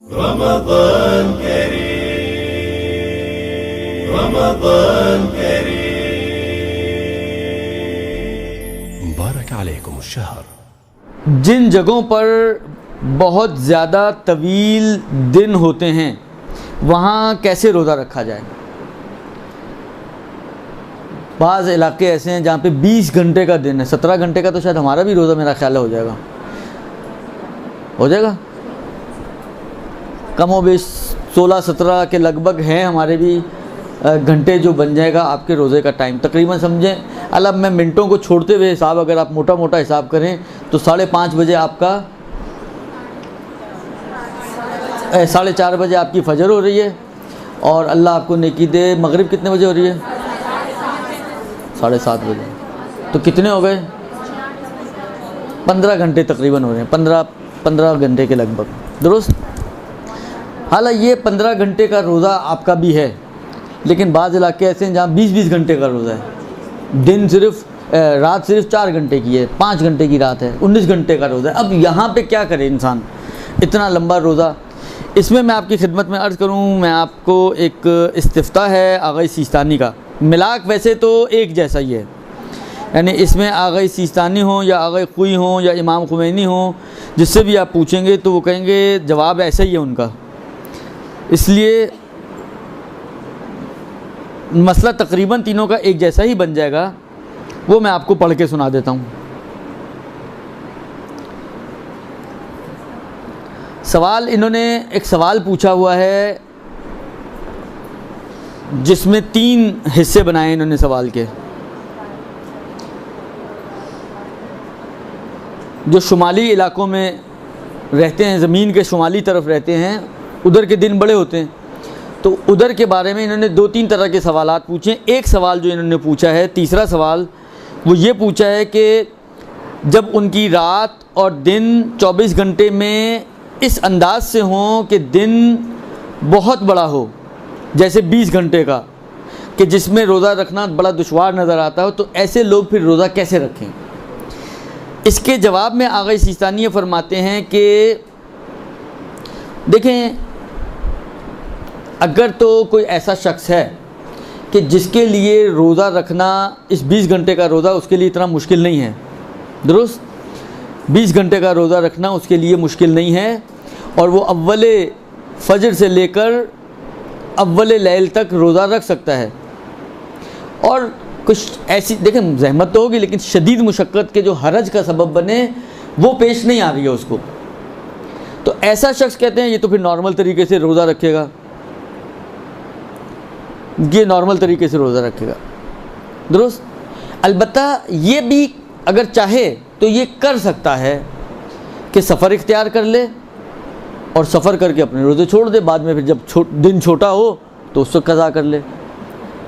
रमज़ान करीम, रमज़ान करीम, बारक अलैकुम शहर। जिन जगहों पर बहुत ज़्यादा तवील दिन होते हैं वहाँ कैसे रोज़ा रखा जाए। बाज़ इलाके ऐसे हैं जहाँ पे 20 घंटे का दिन है, 17 घंटे का तो शायद हमारा भी रोज़ा मेरा ख्याल हो जाएगा, कम हो बेश 16-17 के लगभग हैं हमारे भी घंटे जो बन जाएगा आपके रोज़े का टाइम तकरीबन समझें। अब मैं मिनटों को छोड़ते हुए हिसाब अगर आप मोटा मोटा हिसाब करें तो 5:30 बजे आपका 4:30 बजे आपकी फजर हो रही है और अल्लाह आपको नेकी दे मगरिब कितने बजे हो रही है? 7:30 बजे। तो कितने हो गए? 15 घंटे तकरीबन हो रहे हैं, 15 घंटे के लगभग, दुरुस्त। हालांकि ये 15 घंटे का रोज़ा आपका भी है, लेकिन बाज़ इलाके ऐसे हैं जहाँ 20-20 घंटे का रोज़ा है। दिन रात सिर्फ 4 घंटे की है, 5 घंटे की रात है, 19 घंटे का रोज़ा है। अब यहाँ पे क्या करे इंसान, इतना लंबा रोज़ा। इसमें मैं आपकी खिदमत में अर्ज़ करूँ, मैं आपको एक इस्तिफ्ता है आग़ा सिस्तानी का। मिलाक वैसे तो एक जैसा ही है, यानी इसमें आग़ा सिस्तानी हो या आग़ा ख़ुई हो या इमाम खुमैनी हो, जिससे भी आप पूछेंगे तो वो कहेंगे जवाब ऐसा ही है उनका। इसलिए मसला तकरीबन तीनों का एक जैसा ही बन जाएगा। वो मैं आपको पढ़ के सुना देता हूँ। सवाल इन्होंने एक सवाल पूछा हुआ है जिसमें 3 हिस्से बनाए इन्होंने सवाल के। जो शुमाली इलाकों में रहते हैं, ज़मीन के शुमाली तरफ रहते हैं, उधर के दिन बड़े होते हैं, तो उधर के बारे में इन्होंने 2-3 तरह के सवालात पूछे। एक सवाल जो इन्होंने पूछा है, तीसरा सवाल, वो ये पूछा है कि जब उनकी रात और दिन 24 घंटे में इस अंदाज से हों कि दिन बहुत बड़ा हो, जैसे 20 घंटे का, कि जिसमें रोज़ा रखना बड़ा दुश्वार नज़र आता हो, तो ऐसे लोग फिर रोज़ा कैसे रखें। इसके जवाब में आग़ा सिस्तानी फरमाते हैं कि देखें, अगर तो कोई ऐसा शख्स है कि जिसके लिए रोज़ा रखना, इस 20 घंटे का रोज़ा उसके लिए इतना मुश्किल नहीं है, दुरुस्त, 20 घंटे का रोज़ा रखना उसके लिए मुश्किल नहीं है, और वो अव्वले फजर से लेकर अव्वले लैल तक रोज़ा रख सकता है। और कुछ ऐसी देखें, ज़हमत तो होगी लेकिन शदीद मुशक्क़त के जो हरज का सबब बने वो पेश नहीं आ रही है उसको, तो ऐसा शख्स कहते हैं ये तो फिर नॉर्मल तरीके से रोज़ा रखेगा, ये नॉर्मल तरीके से रोज़ा रखेगा, दुरुस्त। अलबत्ता ये भी अगर चाहे तो ये कर सकता है कि सफ़र इख्तियार कर ले और सफ़र करके अपने रोज़े छोड़ दे, बाद में फिर जब दिन छोटा हो तो उसको कज़ा कर ले।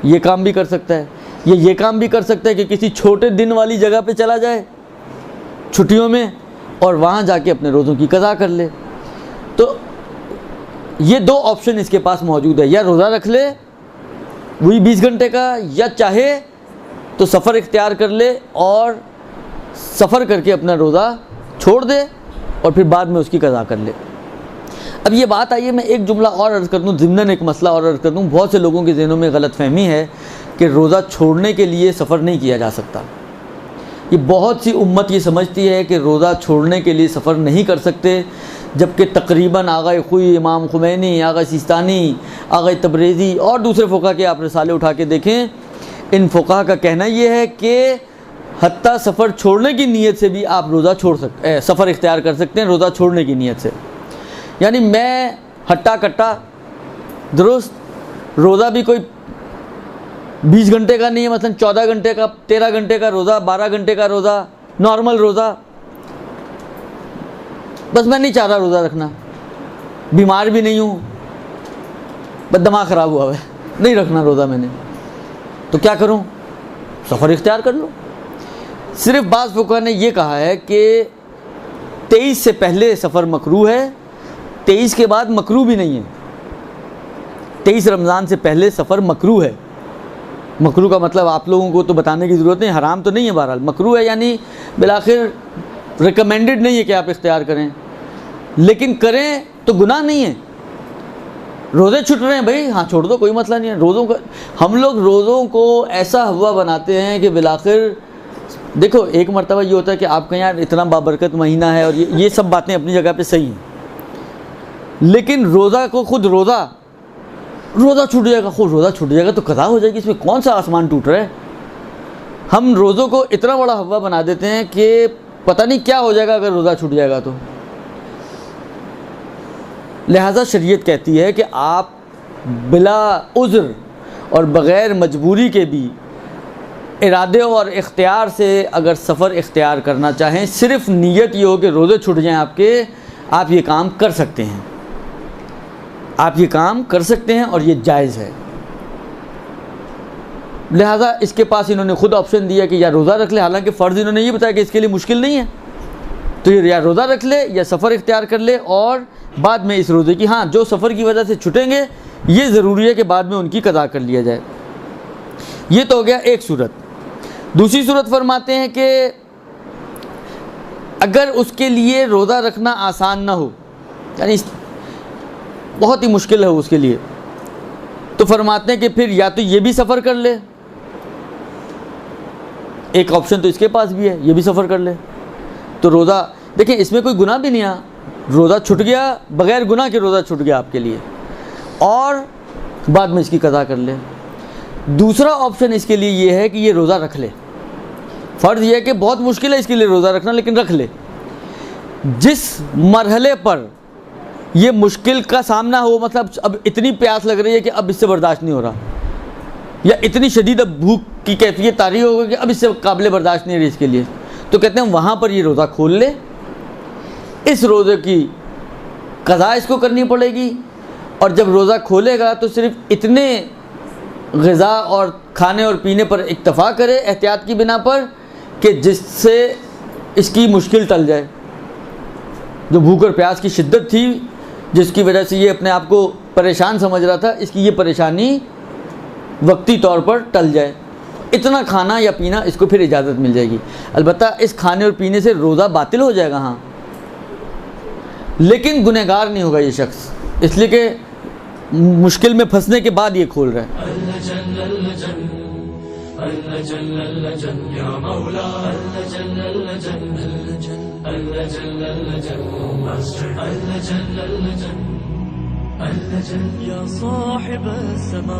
ये काम भी कर सकता है। ये काम भी कर सकता है कि किसी छोटे दिन वाली जगह पे चला जाए छुट्टियों में और वहाँ जाके अपने रोज़ों की कज़ा कर ले। तो ये 2 ऑप्शन इसके पास मौजूद है, या रोज़ा रख ले वही 20 घंटे का, या चाहे तो सफ़र इख्तियार कर ले और सफ़र करके अपना रोज़ा छोड़ दे और फिर बाद में उसकी कज़ा कर ले। अब ये बात आइए मैं एक जुमला और अर्ज़ कर दूँ, ज़िम्नन एक मसला और अर्ज़ कर दूँ। बहुत से लोगों के ज़हनों में गलतफ़हमी है कि रोज़ा छोड़ने के लिए सफ़र नहीं किया जा सकता। ये बहुत सी उम्मत ये समझती है कि रोज़ा छोड़ने के लिए सफ़र नहीं कर सकते, जबकि तकरीबन आग़ा ख़ुई, इमाम खुमैनी, आग़ा सिस्तानी, आग़ा तबरेज़ी और दूसरे फ़ुक़हा के आप रिसाले उठा के देखें, इन फ़ुक़हा का कहना ये है कि हत्ता सफ़र छोड़ने की नीयत से भी आप रोज़ा छोड़ सकते, सफ़र इख्तियार कर सकते हैं रोज़ा छोड़ने की नीयत से। यानी मैं हट्टा कट्टा, दुरुस्त, रोज़ा भी कोई 20 घंटे का नहीं है, मसलन 14 घंटे का, 13 घंटे का रोज़ा, 12 घंटे का रोज़ा, नॉर्मल रोज़ा, बस मैं नहीं चाह रहा रोज़ा रखना, बीमार भी नहीं हूँ, बस दिमाग ख़राब हुआ है, नहीं रखना रोज़ा मैंने, तो क्या करूँ? सफ़र इख्तियार कर लो। सिर्फ बाज़ फ़ुक़हा ने यह कहा है कि 23 से पहले सफ़र मकरूह है, 23 के बाद मकरूह भी नहीं है। 23 रमज़ान से पहले सफ़र मकरूह है। मकरूह का मतलब आप लोगों को तो बताने की ज़रूरत नहीं, हराम तो नहीं है, बहरहाल मकरूह है, यानी बिलाखिर रिकमेंडेड नहीं है कि आप इख्तियार करें, लेकिन करें तो गुनाह नहीं है। रोज़े छूट रहे हैं भाई, हाँ छोड़ दो, कोई मसला नहीं है। रोज़ों का हम लोग रोज़ों को ऐसा हवा बनाते हैं कि बिलाखिर देखो, एक मरतबा ये होता है कि आपका यार इतना बाबरकत महीना है और ये सब बातें अपनी जगह पे सही हैं, लेकिन रोज़ा को खुद रोज़ा छूट जाएगा, खुद रोज़ा छूट जाएगा तो कज़ा हो जाएगी, इसमें कौन सा आसमान टूट रहा है। हम रोज़ों को इतना बड़ा हवा बना देते हैं कि पता नहीं क्या हो जाएगा अगर रोज़ा छूट जाएगा तो। लिहाजा शरीयत कहती है कि आप बिला उज़्र और बग़ैर मजबूरी के भी इरादे और इख्तियार से अगर सफ़र इख्तियार करना चाहें, सिर्फ़ नीयत ये हो कि रोज़े छूट जाएं आपके, आप ये काम कर सकते हैं, आप ये काम कर सकते हैं और ये जायज़ है। लिहाजा इसके पास इन्होंने खुद ऑप्शन दिया कि या रोज़ा रख ले, हालांकि फ़र्ज़ इन्होंने ये बताया कि इसके लिए मुश्किल नहीं है, तो ये या रोज़ा रख ले या सफ़र इख्तियार कर ले और बाद में इस रोज़े की, हाँ जो सफ़र की वजह से छुटेंगे ये ज़रूरी है कि बाद में उनकी कज़ा कर लिया जाए। ये तो हो गया एक सूरत। दूसरी सूरत फरमाते हैं कि अगर उसके लिए रोज़ा रखना आसान ना हो, यानी बहुत ही मुश्किल है उसके लिए, तो फरमाते हैं कि फिर या तो ये भी सफ़र कर ले, एक ऑप्शन तो इसके पास भी है, ये भी सफ़र कर ले तो रोज़ा, देखिए इसमें कोई गुनाह भी नहीं है, रोज़ा छूट गया, बग़ैर गुनाह के रोज़ा छूट गया आपके लिए, और बाद में इसकी कज़ा कर ले। दूसरा ऑप्शन इसके लिए ये है कि ये रोज़ा रख ले, फ़र्ज़ ये है कि बहुत मुश्किल है इसके लिए रोज़ा रखना, लेकिन रख ले। जिस मरहले पर ये मुश्किल का सामना हो, मतलब अब इतनी प्यास लग रही है कि अब इससे बर्दाश्त नहीं हो रहा, या इतनी शदीद अब भूख की कैफियत तारी हो गई कि अब इससे काबिल बर्दाश्त नहीं रही इसके लिए, तो कहते हैं वहाँ पर ये रोज़ा खोल ले। इस रोज़े की कज़ा इसको करनी पड़ेगी, और जब रोज़ा खोलेगा तो सिर्फ़ इतने ग़िज़ा और खाने और पीने पर इक्तफ़ा करे एहतियात की बिना पर कि जिससे इसकी मुश्किल टल जाए, जो भूख और प्यास की शिद्दत थी जिसकी वजह से ये अपने आप को परेशान समझ रहा था, इसकी ये परेशानी वक्ती तौर पर टल जाए। इतना खाना या पीना इसको फिर इजाज़त मिल जाएगी। अलबत्ता इस खाने और पीने से रोज़ा बातिल हो जाएगा, हाँ, लेकिन गुनहगार नहीं होगा ये शख्स, इसलिए कि मुश्किल में फंसने के बाद ये खोल रहा है। या साहिब समा